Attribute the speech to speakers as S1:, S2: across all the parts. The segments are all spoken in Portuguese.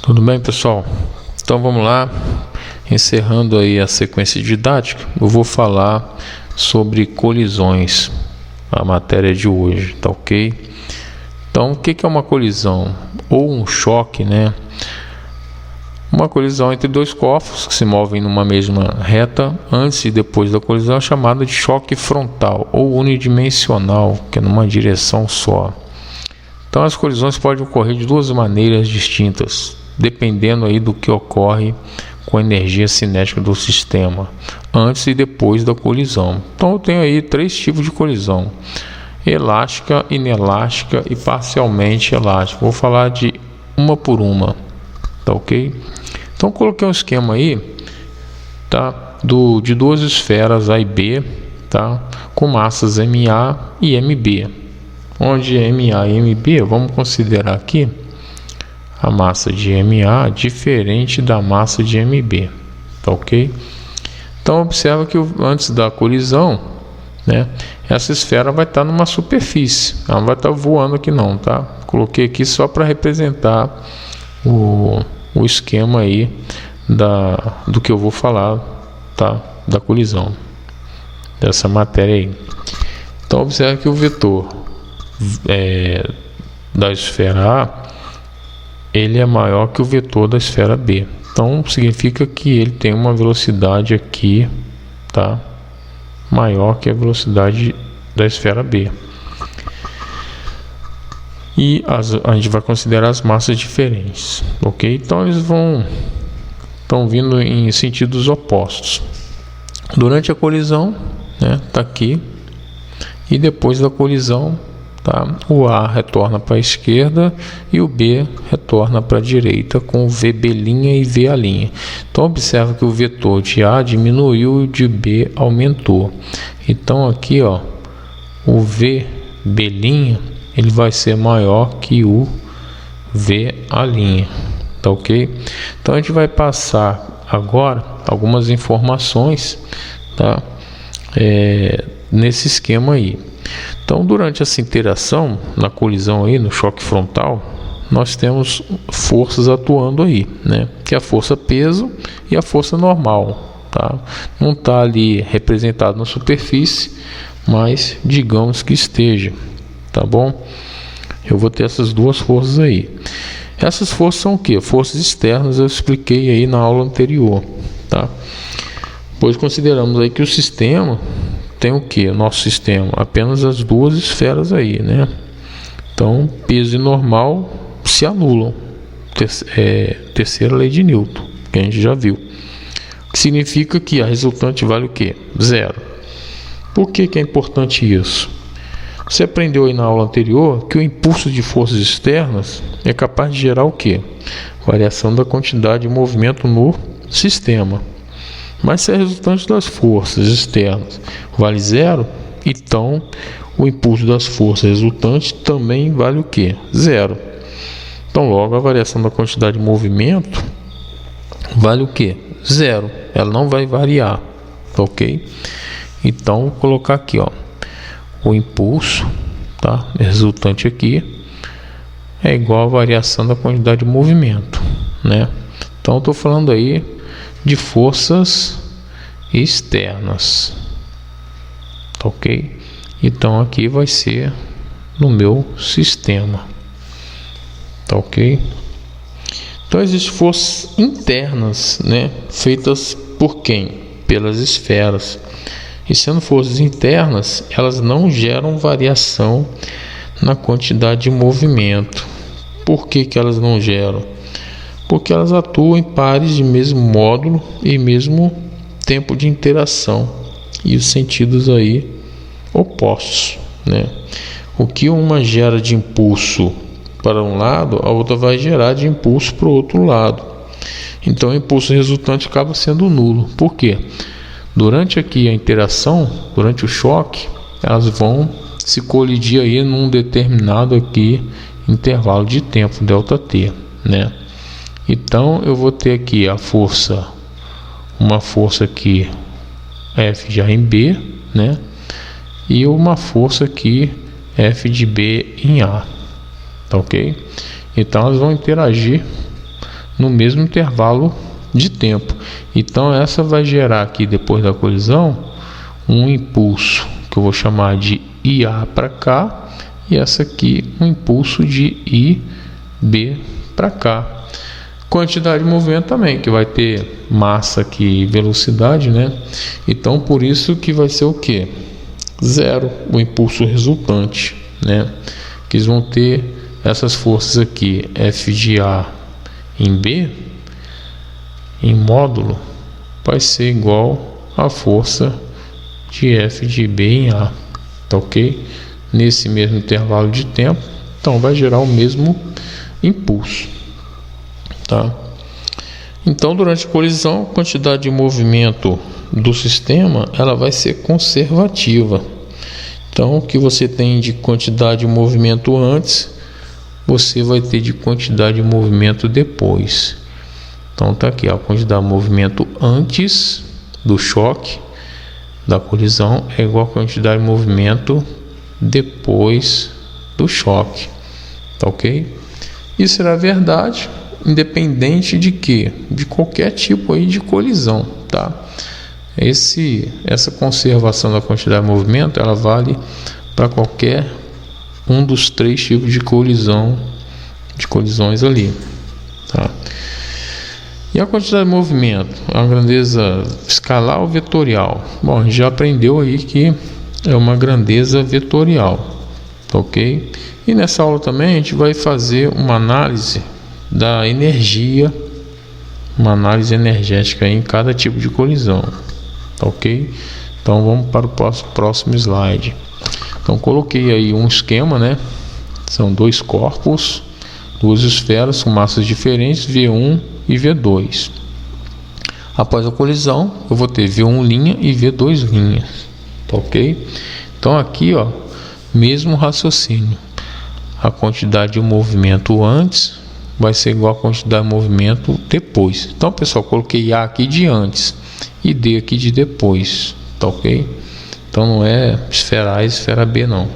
S1: Tudo bem, pessoal? Então vamos lá, encerrando aí a sequência didática, eu vou falar sobre colisões, a matéria de hoje, tá ok? Então o que é uma colisão? Ou um choque, né? Uma colisão entre dois corpos que se movem numa mesma reta antes e depois da colisão é chamada de choque frontal ou unidimensional, que é numa direção só. Então as colisões podem ocorrer de duas maneiras distintas, dependendo aí do que ocorre com a energia cinética do sistema, antes e depois da colisão. Então eu tenho aí três tipos de colisão: elástica, inelástica e parcialmente elástica. Vou falar de uma por uma, tá ok? Então coloquei um esquema aí, tá? De duas esferas A e B, tá? Com massas MA e MB. Onde MA e MB, vamos considerar aqui a massa de MA diferente da massa de MB, tá ok? Então observa que antes da colisão, né, essa esfera vai estar numa superfície, ela não vai estar voando aqui não, tá? Coloquei aqui só para representar o esquema aí do que eu vou falar, tá? Da colisão dessa matéria aí. Então observa que o vetor da esfera A, ele é maior que o vetor da esfera B. Então significa que ele tem uma velocidade aqui, tá? Maior que a velocidade da esfera B. E a gente vai considerar as massas diferentes, ok? Então eles estão vindo em sentidos opostos. Durante a colisão, né, tá aqui, e depois da colisão, tá, o A retorna para a esquerda e o B retorna para a direita com VB' e VA'. Então observa que o vetor de A diminuiu e o de B aumentou. Então aqui, ó, o VB' ele vai ser maior que o VA', tá ok? Então a gente vai passar agora algumas informações, tá? Nesse esquema aí. Então durante essa interação, na colisão aí, no choque frontal, nós temos forças atuando aí, né? Que é a força peso e a força normal, tá? Não está ali representado na superfície, mas digamos que esteja, tá bom? Eu vou ter essas duas forças aí. Essas forças são o que? Forças externas, eu expliquei aí na aula anterior, tá? Pois consideramos aí que o sistema tem o que? O nosso sistema, apenas as duas esferas aí, né? Então, peso e normal se anulam. Terceira lei de Newton, que a gente já viu. Que significa que a resultante vale o que? Zero. Por que é importante isso? Você aprendeu aí na aula anterior que o impulso de forças externas é capaz de gerar o que? Variação da quantidade de movimento no sistema. Mas se a resultante das forças externas vale zero, então o impulso das forças resultantes também vale o que? Zero. Então logo a variação da quantidade de movimento vale o que? Zero. Ela não vai variar, ok? Então vou colocar aqui, ó, o impulso, tá? Resultante aqui é igual à variação da quantidade de movimento, né? Então estou falando aí de forças externas, tá ok? Então aqui vai ser no meu sistema, tá ok? Então existem forças internas, né? Feitas por quem? Pelas esferas. E sendo forças internas, elas não geram variação na quantidade de movimento. Por que elas não geram? Porque elas atuam em pares de mesmo módulo e mesmo tempo de interação, e os sentidos aí opostos, né? O que uma gera de impulso para um lado, a outra vai gerar de impulso para o outro lado. Então o impulso resultante acaba sendo nulo. Por quê? Durante aqui a interação, durante o choque, elas vão se colidir aí num determinado aqui intervalo de tempo, ΔT, né? Então eu vou ter aqui a força, uma força aqui F já em B, né? E uma força aqui F de B em A, tá ok? Então elas vão interagir no mesmo intervalo de tempo. Então essa vai gerar aqui, depois da colisão, um impulso que eu vou chamar de IA para cá, e essa aqui um impulso de IB para cá. Quantidade de movimento também, que vai ter massa aqui e velocidade, né? Então por isso que vai ser o que? Zero o impulso resultante, né? Que eles vão ter essas forças aqui, F de A em B, em módulo, vai ser igual a força de F de B em A, tá ok? Nesse mesmo intervalo de tempo, então vai gerar o mesmo impulso, tá? Então, durante a colisão, a quantidade de movimento do sistema, ela vai ser conservativa. Então, o que você tem de quantidade de movimento antes, você vai ter de quantidade de movimento depois. Então tá aqui, a quantidade de movimento antes do choque, da colisão, é igual a quantidade de movimento depois do choque, tá ok? Isso será verdade independente de que? De qualquer tipo aí de colisão, tá? Essa conservação da quantidade de movimento, ela vale para qualquer um dos três tipos de colisões ali, tá? E a quantidade de movimento, a grandeza escalar ou vetorial? Bom, a gente já aprendeu aí que é uma grandeza vetorial, tá ok? E nessa aula também a gente vai fazer uma análise da energia, uma análise energética em cada tipo de colisão, tá ok? Então vamos para o próximo slide. Então coloquei aí um esquema, né? São dois corpos, duas esferas com massas diferentes, V1 e V2. Após a colisão, eu vou ter V1 linha e V2 linhas, tá ok? Então aqui, ó, mesmo raciocínio. A quantidade de movimento antes vai ser igual a quantidade de movimento depois. Então, pessoal, coloquei A aqui de antes e D aqui de depois, tá ok? Então não é esfera A e esfera B, não.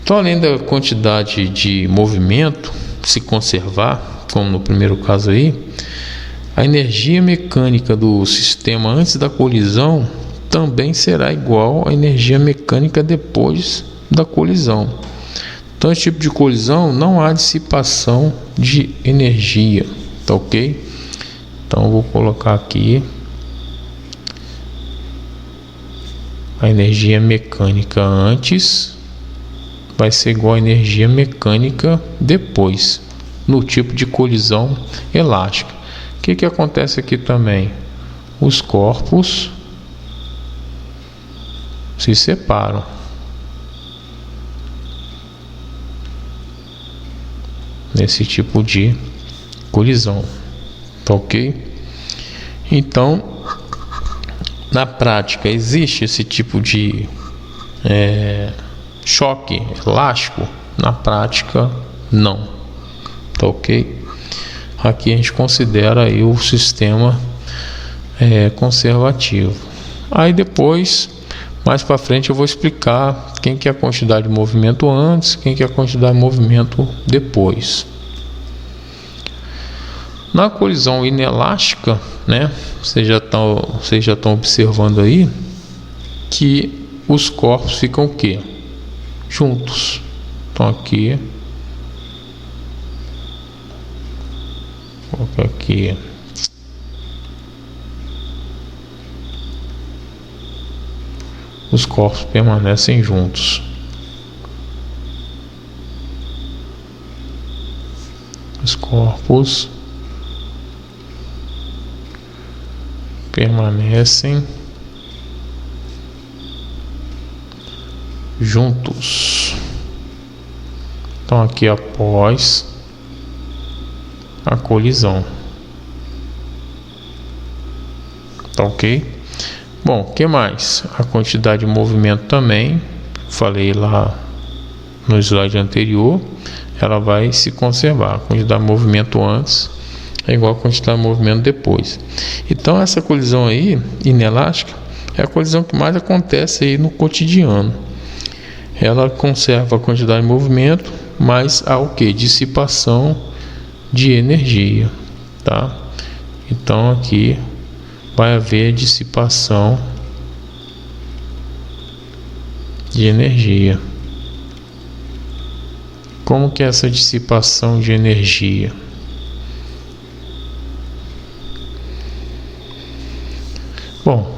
S1: Então, além da quantidade de movimento se conservar, como no primeiro caso aí, a energia mecânica do sistema antes da colisão também será igual à energia mecânica depois da colisão. Então, esse tipo de colisão não há dissipação de energia, tá ok? Então, eu vou colocar aqui a energia mecânica antes vai ser igual à energia mecânica depois, no tipo de colisão elástica. O que acontece aqui também? Os corpos se separam. Nesse tipo de colisão, tá ok? Então, na prática, existe esse tipo de choque elástico? Na prática, não, tá ok? Aqui a gente considera aí o sistema conservativo. Aí depois, mais para frente, eu vou explicar quem que é a quantidade de movimento antes, quem que é a quantidade de movimento depois. Na colisão inelástica, né? Vocês já estão observando aí que os corpos ficam o quê? Juntos. Então aqui, vou colocar aqui. Os corpos permanecem juntos. Os corpos permanecem juntos. Então aqui após a colisão, tá ok? Bom, o que mais? A quantidade de movimento também, falei lá no slide anterior, ela vai se conservar. A quantidade de movimento antes é igual a quantidade de movimento depois. Então essa colisão aí, inelástica, é a colisão que mais acontece aí no cotidiano. Ela conserva a quantidade de movimento, mas há o que? Dissipação de energia, tá? Então aqui vai haver dissipação de energia. Como que é essa dissipação de energia? Bom,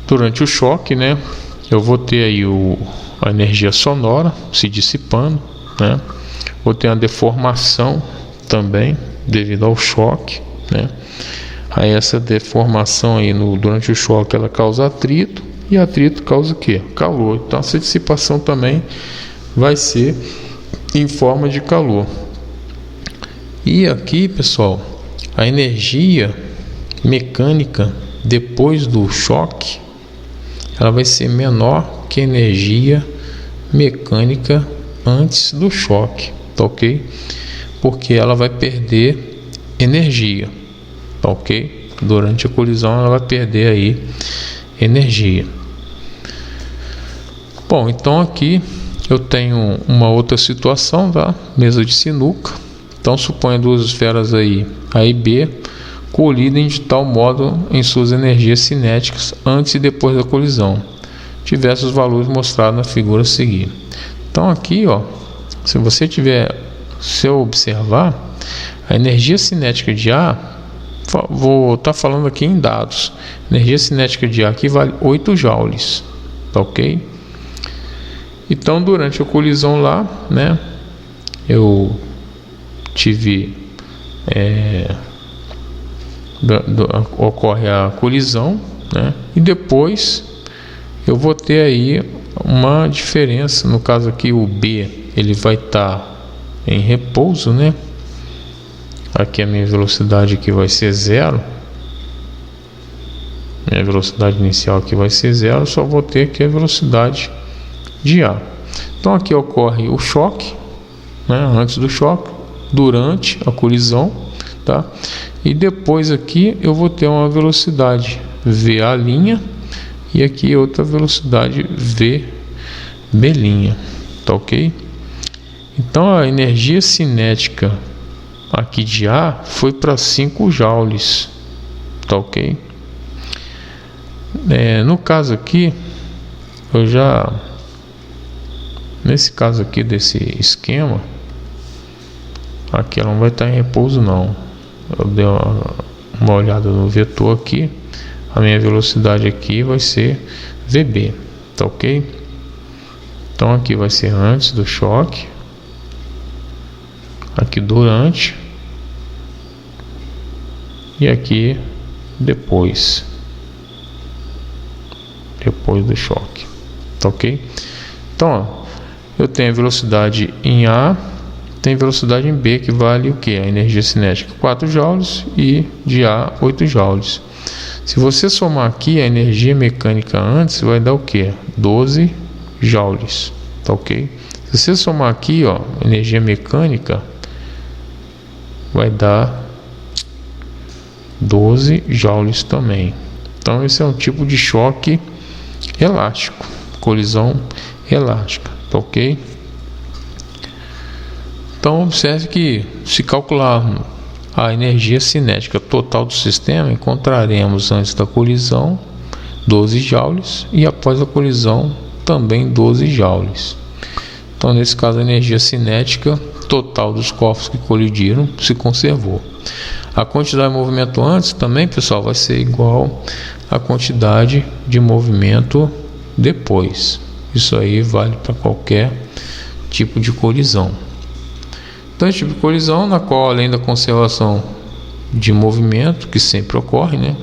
S1: durante o choque, né, eu vou ter aí a energia sonora se dissipando, né? Vou ter uma deformação também devido ao choque, né? Aí essa deformação aí durante o choque ela causa atrito, e atrito causa o quê? Calor. Então essa dissipação também vai ser em forma de calor. E aqui, pessoal, a energia mecânica depois do choque ela vai ser menor que a energia mecânica antes do choque, tá ok? Porque ela vai perder energia, tá ok? Durante a colisão ela vai perder aí energia. Bom, então aqui eu tenho uma outra situação, tá? Mesa de sinuca. Então suponha duas esferas aí, A e B, colidem de tal modo em suas energias cinéticas antes e depois da colisão. Diversos valores mostrados na figura a seguir. Então aqui, ó, se eu observar, a energia cinética de A, vou estar falando aqui em dados. A energia cinética de A aqui vale 8 joules, tá ok? Então durante a colisão lá, né, eu tive ocorre a colisão, né, e depois eu vou ter aí uma diferença. No caso aqui o B ele vai estar em repouso, né? Aqui a minha velocidade aqui vai ser 0, minha velocidade inicial aqui vai ser 0, só vou ter aqui a velocidade de A. Então aqui ocorre o choque, né, antes do choque, durante a colisão, tá? E depois aqui eu vou ter uma velocidade VA', e aqui outra velocidade VB', tá ok? Então a energia cinética aqui de A foi para 5 joules, tá ok? No caso aqui, nesse caso aqui desse esquema, aqui ela não vai estar em repouso não. Eu dei uma olhada no vetor aqui, a minha velocidade aqui vai ser VB, tá ok? Então aqui vai ser antes do choque, aqui durante, e aqui depois do choque, tá ok? Então ó, eu tenho a velocidade em A, tem velocidade em B, que vale o que? A energia cinética 4 joules e de A 8 joules. Se você somar aqui a energia mecânica antes, vai dar o que? 12 joules, tá ok? Se você somar aqui, ó, energia mecânica, vai dar 12 joules também. Então esse é um tipo de choque elástico, colisão elástica, tá ok? Então observe que, se calcularmos a energia cinética total do sistema, encontraremos antes da colisão 12 joules e após a colisão também 12 joules. Então nesse caso a energia cinética total dos corpos que colidiram se conservou. A quantidade de movimento antes também, pessoal, vai ser igual à quantidade de movimento depois. Isso aí vale para qualquer tipo de colisão. Então, esse tipo de colisão na qual, além da conservação de movimento, que sempre ocorre, né,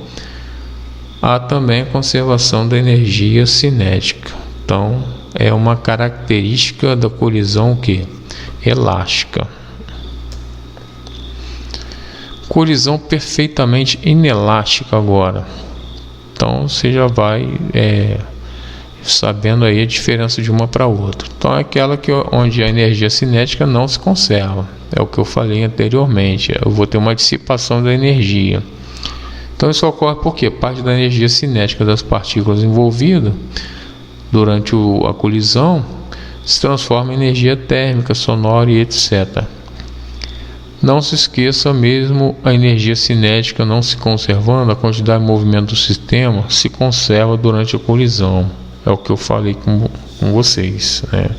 S1: há também a conservação da energia cinética. Então, é uma característica da colisão que elástica. Colisão perfeitamente inelástica agora. Então, você já vai sabendo aí a diferença de uma para outra. Então é aquela onde a energia cinética não se conserva. É o que eu falei anteriormente. Eu vou ter uma dissipação da energia. Então isso ocorre porque parte da energia cinética das partículas envolvidas durante a colisão se transforma em energia térmica, sonora e etc. Não se esqueça, mesmo a energia cinética não se conservando, a quantidade de movimento do sistema se conserva durante a colisão. É o que eu falei com vocês, né?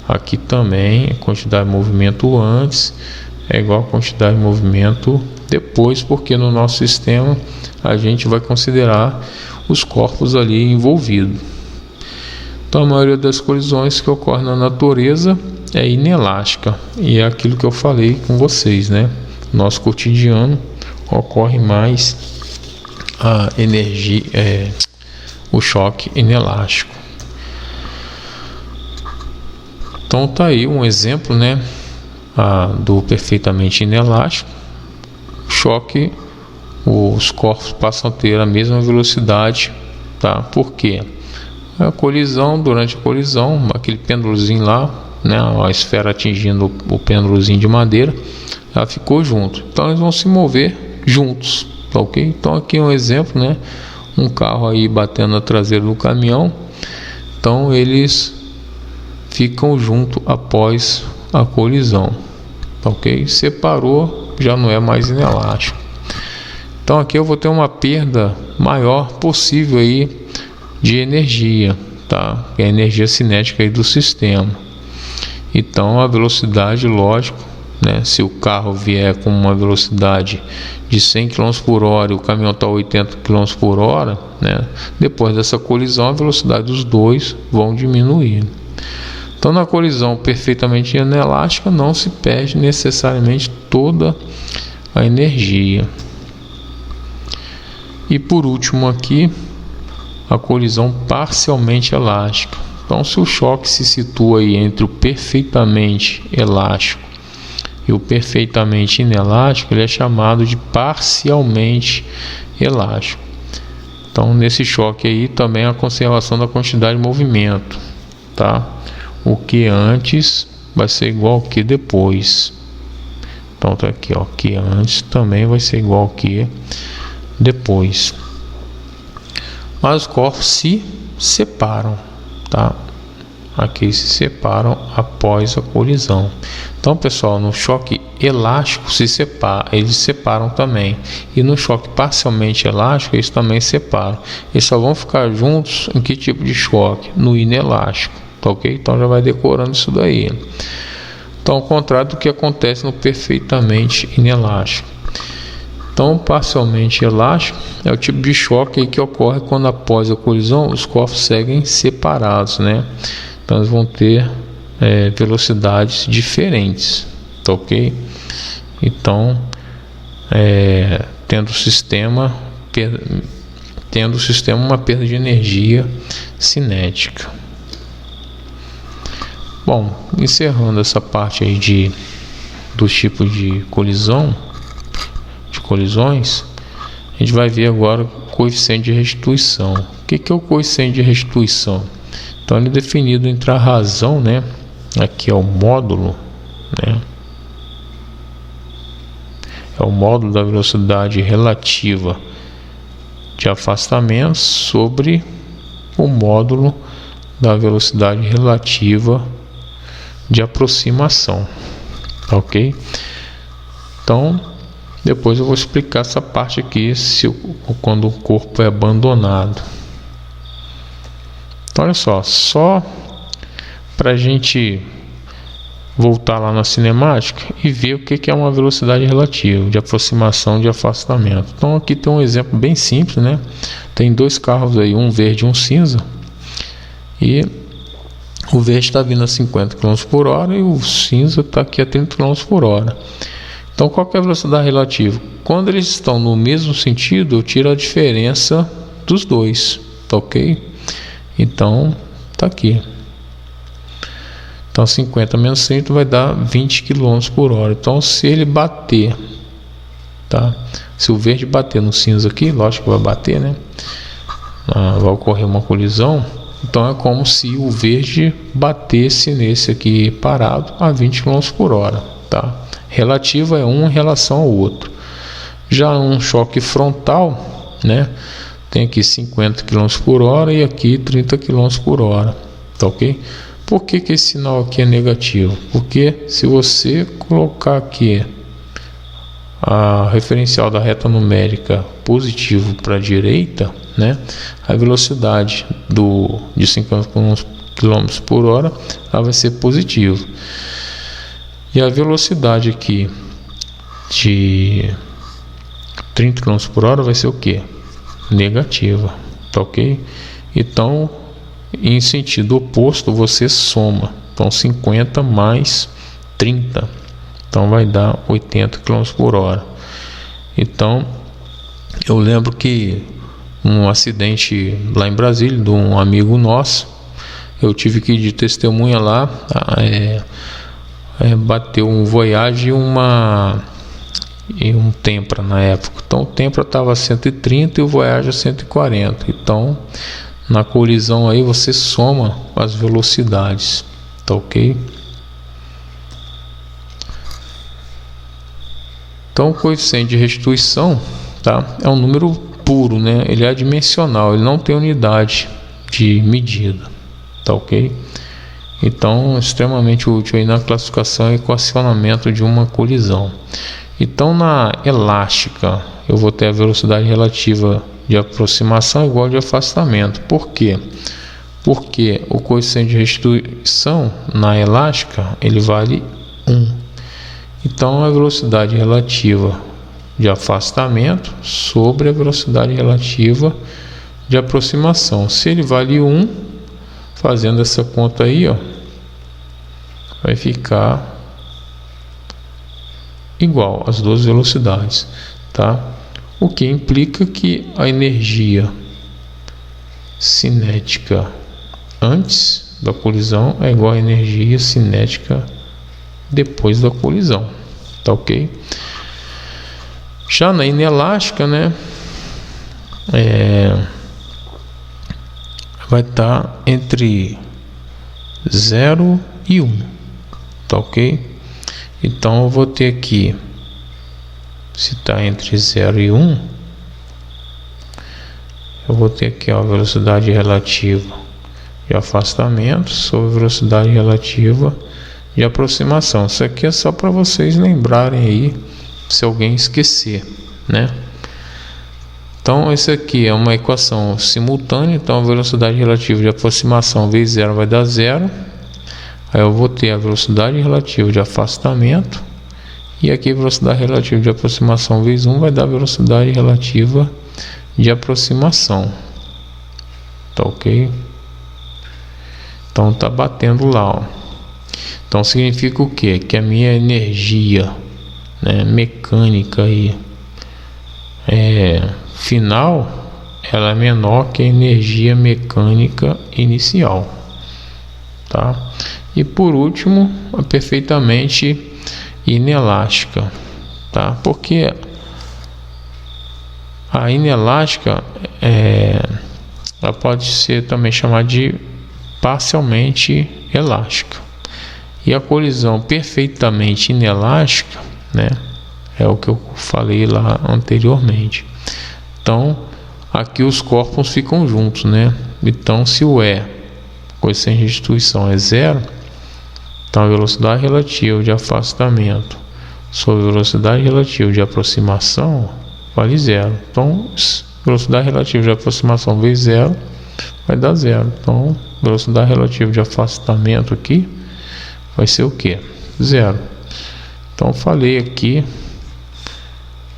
S1: Aqui também a quantidade de movimento antes é igual a quantidade de movimento depois, porque no nosso sistema a gente vai considerar os corpos ali envolvidos. Então a maioria das colisões que ocorrem na natureza é inelástica, e é aquilo que eu falei com vocês, né? Nosso cotidiano ocorre mais a energia, o choque inelástico. Então tá aí um exemplo, né, do perfeitamente inelástico. Choque, os corpos passam a ter a mesma velocidade, tá? Por quê? A colisão, durante a colisão, aquele pêndulozinho lá, né, a esfera atingindo o pêndulozinho de madeira, ela ficou junto. Então eles vão se mover juntos, tá ok? Então aqui é um exemplo, né, um carro aí batendo na traseira do caminhão. Então eles ficam junto após a colisão, tá ok? Separou, já não é mais inelástico. Então aqui eu vou ter uma perda maior possível aí de energia, tá? Que é a energia cinética aí do sistema. Então a velocidade, lógico, né? Se o carro vier com uma velocidade de 100 km por hora e o caminhão está a 80 km por hora, né? Depois dessa colisão a velocidade dos dois vão diminuir. Então na colisão perfeitamente inelástica não se perde necessariamente toda a energia. E por último aqui, a colisão parcialmente elástica. Então se o choque se situa aí entre o perfeitamente elástico e o perfeitamente inelástico, ele é chamado de parcialmente elástico. Então nesse choque aí também a conservação da quantidade de movimento, tá? O que antes vai ser igual ao que depois. Então tá aqui, ó, que antes também vai ser igual ao que depois. Mas os corpos se separam, tá? Aqui se separam após a colisão. Então, pessoal, no choque elástico eles separam também. E no choque parcialmente elástico, eles também separam. Eles só vão ficar juntos em que tipo de choque? No inelástico, tá ok? Então já vai decorando isso daí. Então, ao contrário do que acontece no perfeitamente inelástico. Então, parcialmente elástico é o tipo de choque aí que ocorre quando após a colisão os corpos seguem separados, né? Então eles vão ter velocidades diferentes, tá ok? Então, tendo o sistema uma perda de energia cinética. Bom, encerrando essa parte aí dos tipos de colisões, a gente vai ver agora o coeficiente de restituição. O que é o coeficiente de restituição? Então ele é definido entre a razão, né? Aqui é o módulo, né? É o módulo da velocidade relativa de afastamento sobre o módulo da velocidade relativa de aproximação, tá ok? Então depois eu vou explicar essa parte aqui quando o corpo é abandonado. Então olha só para a gente voltar lá na cinemática e ver o que é uma velocidade relativa de aproximação de afastamento. Então aqui tem um exemplo bem simples, né? Tem dois carros aí, um verde e um cinza, e o verde está vindo a 50 km por hora e o cinza está aqui a 30 km por hora. Então qual que é a velocidade relativa? Quando eles estão no mesmo sentido, eu tiro a diferença dos dois, tá ok? Então tá aqui. Então 50 menos 100 vai dar 20 km por hora. Então se ele bater, tá? Se o verde bater no cinza aqui, lógico que vai bater, né? Vai ocorrer uma colisão. Então é como se o verde batesse nesse aqui parado a 20 km por hora, tá? Relativa é um em relação ao outro. Já um choque frontal, né? Tem aqui 50 km por hora e aqui 30 km por hora, tá ok? Por que esse sinal aqui é negativo? Porque se você colocar aqui a referencial da reta numérica positivo para a direita, né, a velocidade de 50 km por hora ela vai ser positiva. E a velocidade aqui de 30 km por hora vai ser o que? Negativa, tá ok? Então, em sentido oposto, você soma. Então, 50 mais 30. Então, vai dar 80 km por hora. Então, eu lembro que um acidente lá em Brasília, de um amigo nosso, eu tive que ir de testemunha lá, bateu um Voyage e um Tempra na época. Então o Tempra estava a 130 e o Voyage a 140. Então na colisão aí você soma as velocidades, tá ok? Então o coeficiente de restituição, tá, é um número puro, né? Ele é adimensional, ele não tem unidade de medida, tá ok? Então, extremamente útil aí na classificação e equacionamento de uma colisão. Então, na elástica, eu vou ter a velocidade relativa de aproximação igual de afastamento. Por quê? Porque o coeficiente de restituição na elástica, ele vale 1. Então, a velocidade relativa de afastamento sobre a velocidade relativa de aproximação. Se ele vale 1, fazendo essa conta aí, ó, vai ficar igual as duas velocidades, tá? O que implica que a energia cinética antes da colisão é igual à energia cinética depois da colisão, tá ok? Já na inelástica, né, vai estar entre 0 e 1, tá ok? Então eu vou ter aqui, se está entre 0 e 1, eu vou ter aqui a velocidade relativa de afastamento sobre a velocidade relativa de aproximação. Isso aqui é só para vocês lembrarem aí, se alguém esquecer, né? Então, esse aqui é uma equação simultânea. Então, a velocidade relativa de aproximação vezes 0 vai dar 0. Aí eu vou ter a velocidade relativa de afastamento. E aqui a velocidade relativa de aproximação vezes 1 vai dar a velocidade relativa de aproximação. Tá ok? Então, tá batendo lá, ó. Então, significa o quê? Que a minha energia, né, mecânica aí, final, ela é menor que a energia mecânica inicial, tá? E por último, a perfeitamente inelástica, tá? Porque a inelástica ela pode ser também chamada de parcialmente elástica. E a colisão perfeitamente inelástica, né, é o que eu falei lá anteriormente. Então, aqui os corpos ficam juntos, né? Então, se o coeficiente de restituição é 0, então a velocidade relativa de afastamento sobre a velocidade relativa de aproximação vale 0. Então, velocidade relativa de aproximação vezes 0 vai dar 0. Então, velocidade relativa de afastamento aqui vai ser o que? 0. Então, falei aqui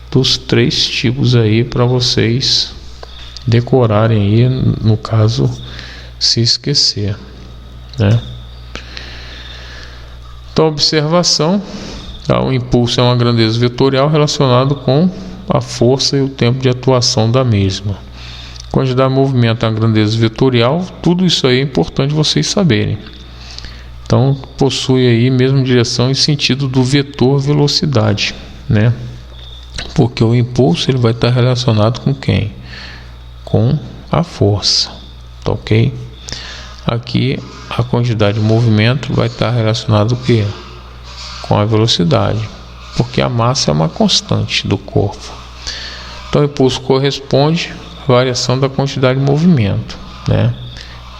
S1: dos 3 tipos aí para vocês decorarem aí, no caso, se esquecer, né? Então, observação: o impulso é uma grandeza vetorial relacionado com a força e o tempo de atuação da mesma. Quantidade de movimento é uma grandeza vetorial. Tudo isso aí é importante vocês saberem. Então, possui aí mesma direção e sentido do vetor velocidade, né? Porque o impulso ele vai estar relacionado com quem? Com a força, tá ok? Aqui a quantidade de movimento vai estar relacionado o quê? Com a velocidade, porque a massa é uma constante do corpo. Então o impulso corresponde à variação da quantidade de movimento, né?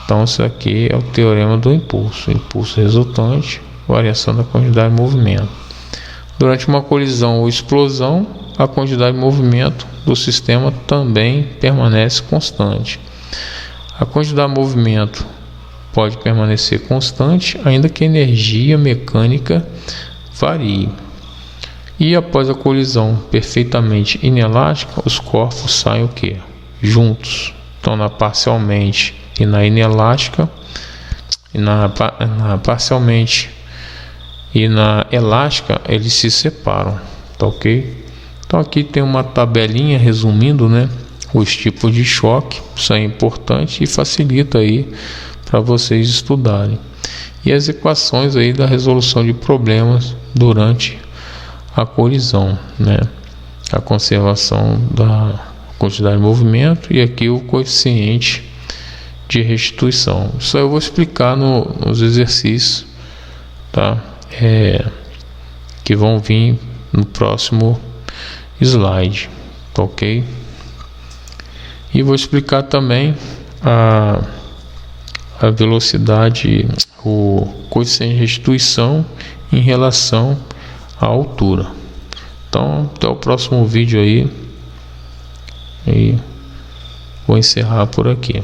S1: Então isso aqui é o teorema do impulso. Impulso resultante, variação da quantidade de movimento. Durante uma colisão ou explosão, a quantidade de movimento do sistema também permanece constante. A quantidade de movimento pode permanecer constante, ainda que a energia mecânica varie. E após a colisão perfeitamente inelástica, os corpos saem o quê? Juntos. Então, na parcialmente e na inelástica, e na parcialmente e na elástica, eles se separam, tá ok? Então aqui tem uma tabelinha resumindo, né, os tipos de choque. Isso é importante e facilita aí para vocês estudarem. E as equações aí da resolução de problemas durante a colisão, né? A conservação da quantidade de movimento e aqui o coeficiente de restituição. Isso eu vou explicar nos exercícios, tá? Que vão vir no próximo slide, tá ok? E vou explicar também a velocidade, o coeficiente de restituição em relação à altura. Então, até o próximo vídeo aí, e vou encerrar por aqui.